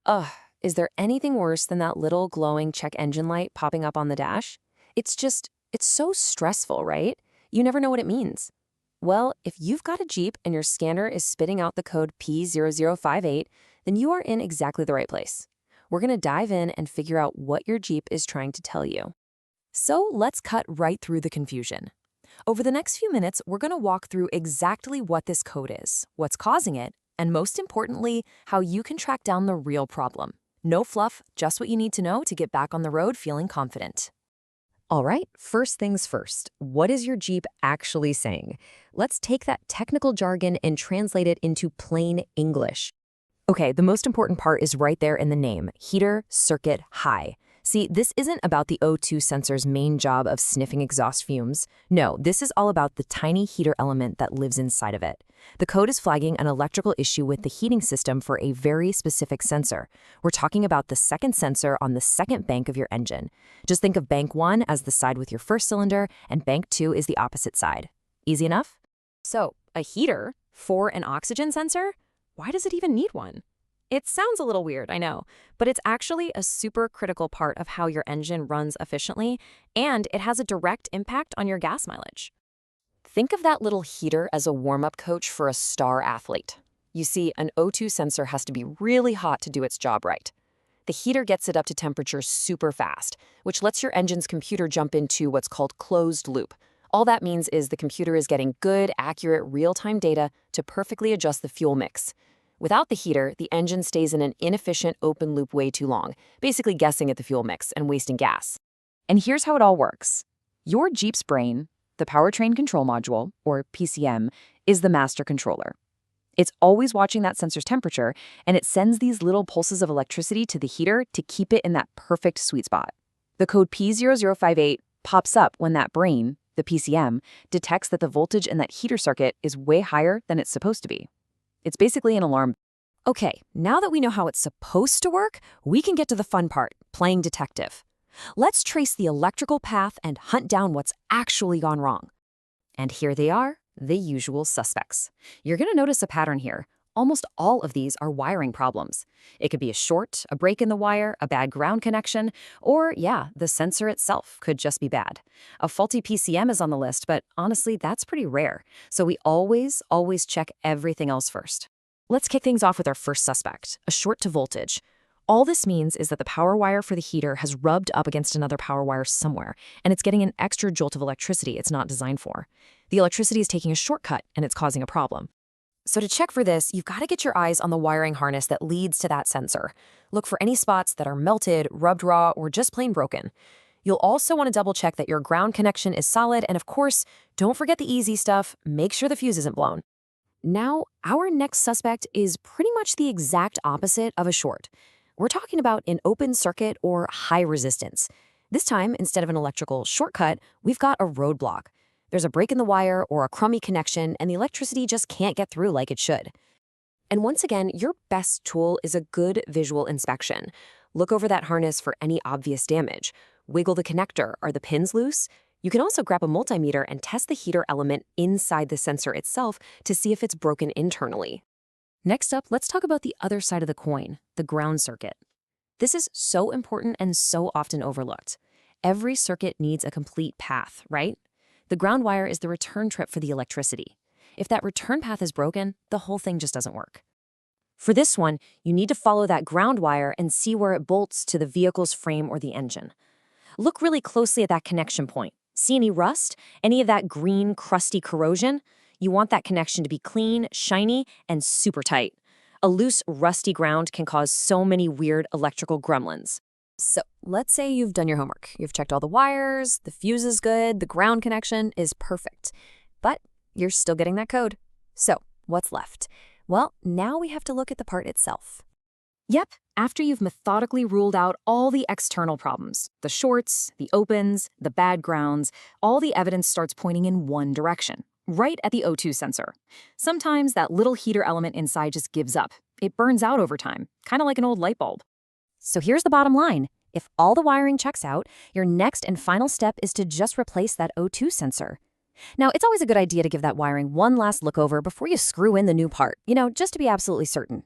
Ugh, is there anything worse than that little glowing check engine light popping up on the dash? It's so stressful, right? You never know what it means. Well, if you've got a Jeep and your scanner is spitting out the code P0058, then you are in exactly the right place. We're going to dive in and figure out what your Jeep is trying to tell you. So let's cut right through the confusion. Over the next few minutes, we're going to walk through exactly what this code is, what's causing it, and most importantly, how you can track down the real problem. No fluff, just what you need to know to get back on the road feeling confident. All right, first things first, what is your Jeep actually saying? Let's take that technical jargon and translate it into plain English. Okay, the most important part is right there in the name, heater circuit high. See, this isn't about the O2 sensor's main job of sniffing exhaust fumes. No, this is all about the tiny heater element that lives inside of it. The code is flagging an electrical issue with the heating system for a very specific sensor. We're talking about the second sensor on the second bank of your engine. Just think of bank 1 as the side with your first cylinder, and bank 2 is the opposite side. Easy enough? So, a heater for an oxygen sensor? Why does it even need one? It sounds a little weird, I know, but it's actually a super critical part of how your engine runs efficiently, and it has a direct impact on your gas mileage. Think of that little heater as a warm-up coach for a star athlete. You see, an O2 sensor has to be really hot to do its job right. The heater gets it up to temperature super fast, which lets your engine's computer jump into what's called closed loop. All that means is the computer is getting good, accurate, real-time data to perfectly adjust the fuel mix. Without the heater, the engine stays in an inefficient open loop way too long, basically guessing at the fuel mix and wasting gas. And here's how it all works. Your Jeep's brain, the Powertrain Control Module, or PCM, is the master controller. It's always watching that sensor's temperature, and it sends these little pulses of electricity to the heater to keep it in that perfect sweet spot. The code P0058 pops up when that brain, the PCM, detects that the voltage in that heater circuit is way higher than it's supposed to be. It's basically an alarm. Okay, now that we know how it's supposed to work, we can get to the fun part, playing detective. Let's trace the electrical path and hunt down what's actually gone wrong. And here they are, the usual suspects. You're going to notice a pattern here. Almost all of these are wiring problems. It could be a short, a break in the wire, a bad ground connection, or, yeah, the sensor itself could just be bad. A faulty PCM is on the list, but honestly, that's pretty rare. So we always check everything else first. Let's kick things off with our first suspect, a short to voltage. All this means is that the power wire for the heater has rubbed up against another power wire somewhere, and it's getting an extra jolt of electricity it's not designed for. The electricity is taking a shortcut, and it's causing a problem. So to check for this, you've got to get your eyes on the wiring harness that leads to that sensor. Look for any spots that are melted, rubbed raw, or just plain broken. You'll also want to double check that your ground connection is solid, and of course, don't forget the easy stuff, make sure the fuse isn't blown. Now, our next suspect is pretty much the exact opposite of a short. We're talking about an open circuit or high resistance. This time, instead of an electrical shortcut, we've got a roadblock. There's a break in the wire or a crummy connection, and the electricity just can't get through like it should. And once again, your best tool is a good visual inspection. Look over that harness for any obvious damage. Wiggle the connector. Are the pins loose? You can also grab a multimeter and test the heater element inside the sensor itself to see if it's broken internally. Next up, let's talk about the other side of the coin, the ground circuit. This is so important and so often overlooked. Every circuit needs a complete path, right? The ground wire is the return trip for the electricity. If that return path is broken, the whole thing just doesn't work. For this one, you need to follow that ground wire and see where it bolts to the vehicle's frame or the engine. Look really closely at that connection point. See any rust? Any of that green, crusty corrosion? You want that connection to be clean, shiny, and super tight. A loose, rusty ground can cause so many weird electrical gremlins. So let's say you've done your homework. You've checked all the wires, the fuse is good, the ground connection is perfect. But you're still getting that code. So what's left? Well, now we have to look at the part itself. Yep, after you've methodically ruled out all the external problems, the shorts, the opens, the bad grounds, all the evidence starts pointing in one direction, right at the O2 sensor. Sometimes that little heater element inside just gives up. It burns out over time, kind of like an old light bulb. So here's the bottom line. If all the wiring checks out, your next and final step is to just replace that O2 sensor. Now, it's always a good idea to give that wiring one last look over before you screw in the new part, just to be absolutely certain.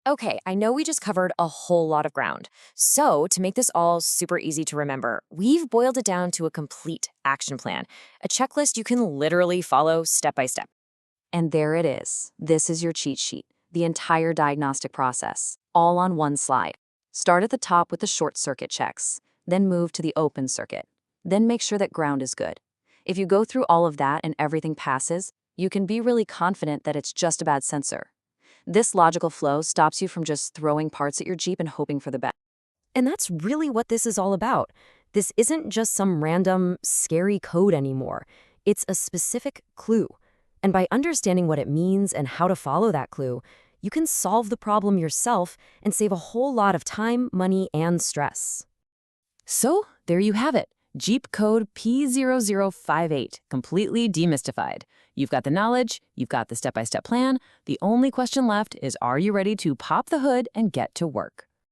Okay, I know we just covered a whole lot of ground. So, to make this all super easy to remember, we've boiled it down to a complete action plan, a checklist you can literally follow step by step. And there it is. This is your cheat sheet, the entire diagnostic process, all on one slide. Start at the top with the short circuit checks, then move to the open circuit. Then make sure that ground is good. If you go through all of that and everything passes, you can be really confident that it's just a bad sensor. This logical flow stops you from just throwing parts at your Jeep and hoping for the best. And that's really what this is all about. This isn't just some random, scary code anymore. It's a specific clue. And by understanding what it means and how to follow that clue, you can solve the problem yourself and save a whole lot of time, money, and stress. So, there you have it. Jeep code P0058, completely demystified. You've got the knowledge, you've got the step-by-step plan. The only question left is, are you ready to pop the hood and get to work?